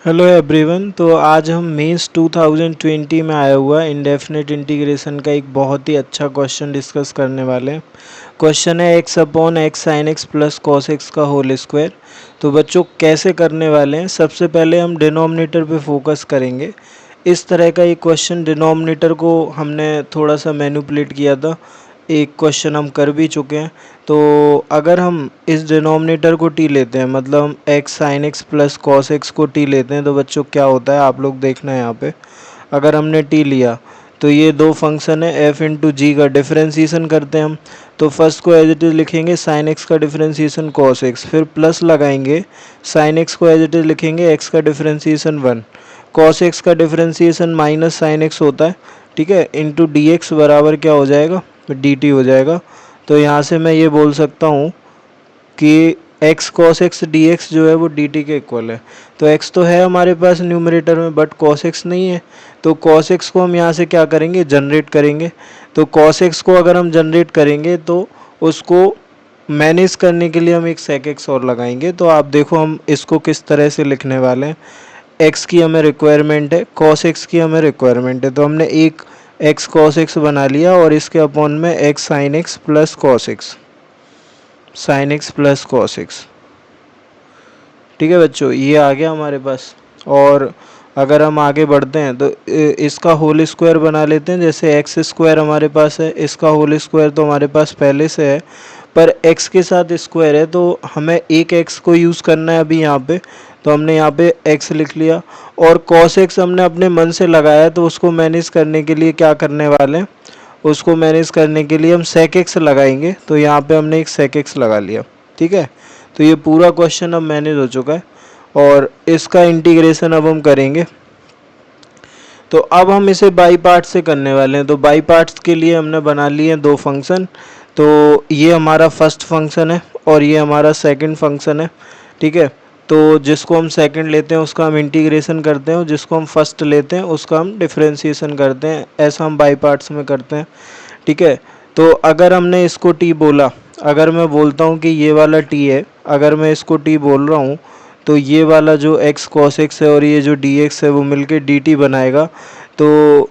Hello everyone. तो आज हम मेंस 2020 में आया हुआ इंडेफिनिट इंटीग्रेशन का एक बहुत ही अच्छा क्वेश्चन डिस्कस करने वाले हैं। क्वेश्चन है x upon x sine x plus cos x का होल स्क्वायर। तो बच्चों कैसे करने वाले हैं, सबसे पहले हम डिनोमिनेटर पे फोकस करेंगे। इस तरह का एक क्वेश्चन डिनोमिनेटर को हमने थोड़ा सा मैनिपुलेट किया था, एक क्वेश्चन हम कर भी चुके हैं। तो अगर हम इस डिनोमिनेटर को टी लेते हैं, मतलब हम x sine x plus cos x को टी लेते हैं, तो बच्चों क्या होता है आप लोग देखना है यहाँ पे। अगर हमने टी लिया तो ये दो फंक्शन है एफ इंटू जी का डिफरेंशिएशन करते हैं हम। तो फर्स्ट को एज इट इज़ लिखेंगे साइन एक्स का डिफरेंशिएशन कॉस एक्स, फिर प्लस लगाएंगे साइन एक्स को एज इट इज़ लिखेंगे एक्स का डिफरेंशिएशन 1, कॉस एक्स का डिफरेंशिएशन माइनस साइन एक्स होता है, ठीक है, इंटू डी एक्स बराबर क्या हो जाएगा, डी टी हो जाएगा। तो यहाँ से मैं ये बोल सकता हूँ कि x cos x D x जो है वो डी टी के इक्वल है। तो एक्स तो है हमारे पास न्यूमरेटर में बट कॉस एक्स नहीं है, तो कॉस एक्स को हम यहाँ से क्या करेंगे, जनरेट करेंगे। तो कॉस एक्स को अगर हम जनरेट करेंगे तो उसको मैनेज करने के लिए हम एक सेक एक्स और लगाएंगे। तो आप देखो हम इसको किस तरह से लिखने वाले हैं। एक्स की हमें रिक्वायरमेंट है, कॉस एक्स की हमें रिक्वायरमेंट है, तो हमने एक एक्स कॉस एक्स बना लिया और इसके अपॉन में x sine x plus cos x, sine x plus cos x. ठीक है बच्चों, ये आ गया हमारे पास। और अगर हम आगे बढ़ते हैं तो इसका होल स्क्वायर बना लेते हैं। जैसे एक्स स्क्वायर हमारे पास है, इसका होल स्क्वायर तो हमारे पास पहले से है, पर एक्स के साथ स्क्वायर है तो हमें एक एक्स को यूज़ करना है अभी यहाँ पे। तो हमने यहाँ पे एक्स लिख लिया और कॉस एक्स हमने अपने मन से लगाया, तो उसको मैनेज करने के लिए क्या करने वाले हैं, उसको मैनेज करने के लिए हम सेक एक्स लगाएंगे। तो यहाँ पे हमने एक सेक एक्स लगा लिया, ठीक है। तो ये पूरा क्वेश्चन अब मैनेज हो चुका है और इसका इंटीग्रेशन अब हम करेंगे। तो अब हम इसे बाई पार्ट से करने वाले हैं। तो बाई पार्ट्स के लिए हमने बना लिए हैं दो फंक्शन। तो ये हमारा फर्स्ट फंक्शन है और ये हमारा सेकंड फंक्शन है, ठीक है। तो जिसको हम सेकंड लेते हैं उसका हम इंटीग्रेशन करते हैं और जिसको हम फर्स्ट लेते हैं उसका हम डिफरेंशिएशन करते हैं। ऐसा हम बाई पार्ट्स में करते हैं, ठीक है। तो अगर हमने इसको टी बोला, अगर मैं बोलता हूँ कि ये वाला टी है, अगर मैं इसको टी बोल रहा हूँ तो ये वाला जो एक्स कॉस एक्स है और ये जो डी एक्स है वो मिलके डी टी बनाएगा। तो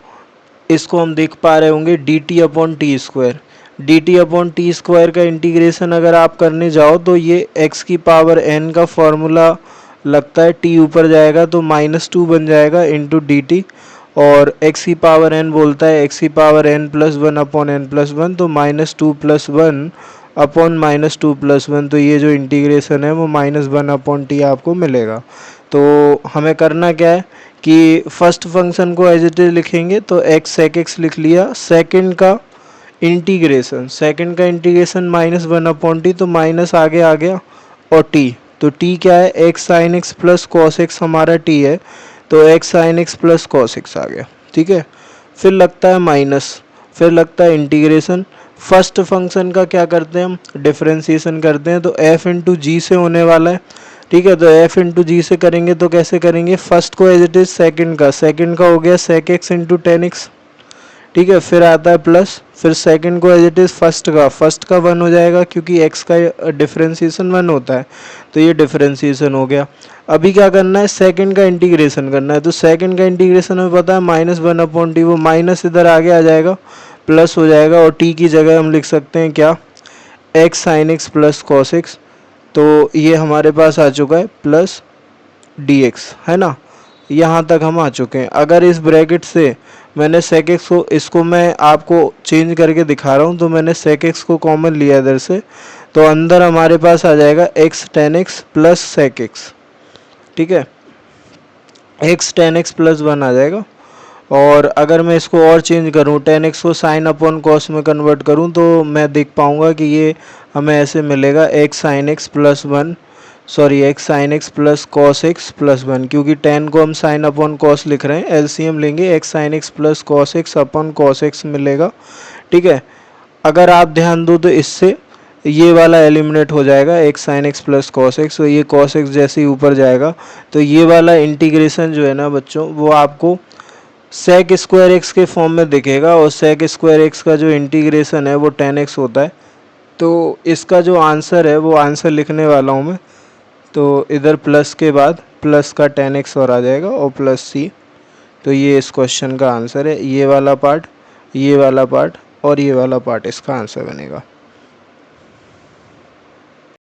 इसको हम देख पा रहे होंगे D T upon T square. D T upon T square का इंटीग्रेशन अगर आप करने जाओ तो ये एक्स की पावर एन का फॉर्मूला लगता है, टी ऊपर जाएगा तो -2 बन जाएगा इंटू डी टी, और एक्स की पावर एन बोलता है एक्स की पावर n plus one upon n plus one, तो -2 + 1 अपॉन -2 + 1। तो ये जो इंटीग्रेशन है वो -1 अपॉन टी आपको मिलेगा। तो हमें करना क्या है कि फर्स्ट फंक्शन को एज इट इज लिखेंगे, तो एक्स सेक एक्स लिख लिया। सेकंड का इंटीग्रेशन, सेकंड का इंटीग्रेशन -1 अपॉन टी, तो माइनस आगे आ गया और टी। तो टी क्या है, x sine x plus cos x हमारा टी है, तो x sine x plus cos x आ गया, ठीक है। फिर लगता है माइनस, फिर लगता है इंटीग्रेशन। फर्स्ट फंक्शन का क्या करते हैं हम, डिफरेंशिएशन करते हैं। तो एफ इंटू जी से होने वाला है, ठीक है। तो एफ इंटू जी से करेंगे तो कैसे करेंगे, फर्स्ट को एज इट इज सेकंड का हो गया sec x into tan x, ठीक है। फिर आता है प्लस, फिर सेकंड को एज इट इज फर्स्ट का 1 हो जाएगा क्योंकि एक्स का डिफरेंशिएशन 1 होता है, तो ये डिफरेंशिएशन हो गया। अभी क्या करना है, सेकंड का इंटीग्रेशन करना है। तो सेकंड का इंटीग्रेशन हमें पता है -1 अपॉन टी, वो माइनस इधर आगे आ जाएगा, प्लस हो जाएगा और टी की जगह हम लिख सकते हैं क्या, x sine x plus cos x. तो ये हमारे पास आ चुका है प्लस डी एक्स, है ना। यहाँ तक हम आ चुके हैं। अगर इस ब्रैकेट से मैंने सेक एक्स को, इसको मैं आपको चेंज करके दिखा रहा हूँ, तो मैंने सेक एक्स को कॉमन लिया इधर से, तो अंदर हमारे पास आ जाएगा x tan x plus sec x, ठीक है। एक्स टेन एक्स प्लस 1 आ जाएगा। और अगर मैं इसको और चेंज करूँ, टेन एक्स को साइन अपॉन कॉस में कन्वर्ट करूँ, तो मैं देख पाऊँगा कि ये हमें ऐसे मिलेगा x sine x plus 1, sorry x sine x plus cos x plus 1, क्योंकि टेन को हम साइन अपॉन कॉस लिख रहे हैं, एलसीएम लेंगे, x sine x plus cos x upon cos x मिलेगा, ठीक है। अगर आप ध्यान दो तो इससे ये वाला एलिमिनेट हो जाएगा, x sine x plus cos x, तो ये कॉस एक्स जैसे ही ऊपर जाएगा तो ये वाला इंटीग्रेशन जो है ना बच्चों, वो आपको सेक स्क्वायर एक्स के फॉर्म में दिखेगा, और सेक स्क्वायर एक्स का जो इंटीग्रेशन है वो 10x होता है। तो इसका जो आंसर है वो आंसर लिखने वाला हूँ मैं तो इधर प्लस के बाद प्लस का 10x और आ जाएगा और प्लस सी। तो ये इस क्वेश्चन का आंसर है, ये वाला पार्ट, ये वाला पार्ट और ये वाला पार्ट इसका आंसर बनेगा।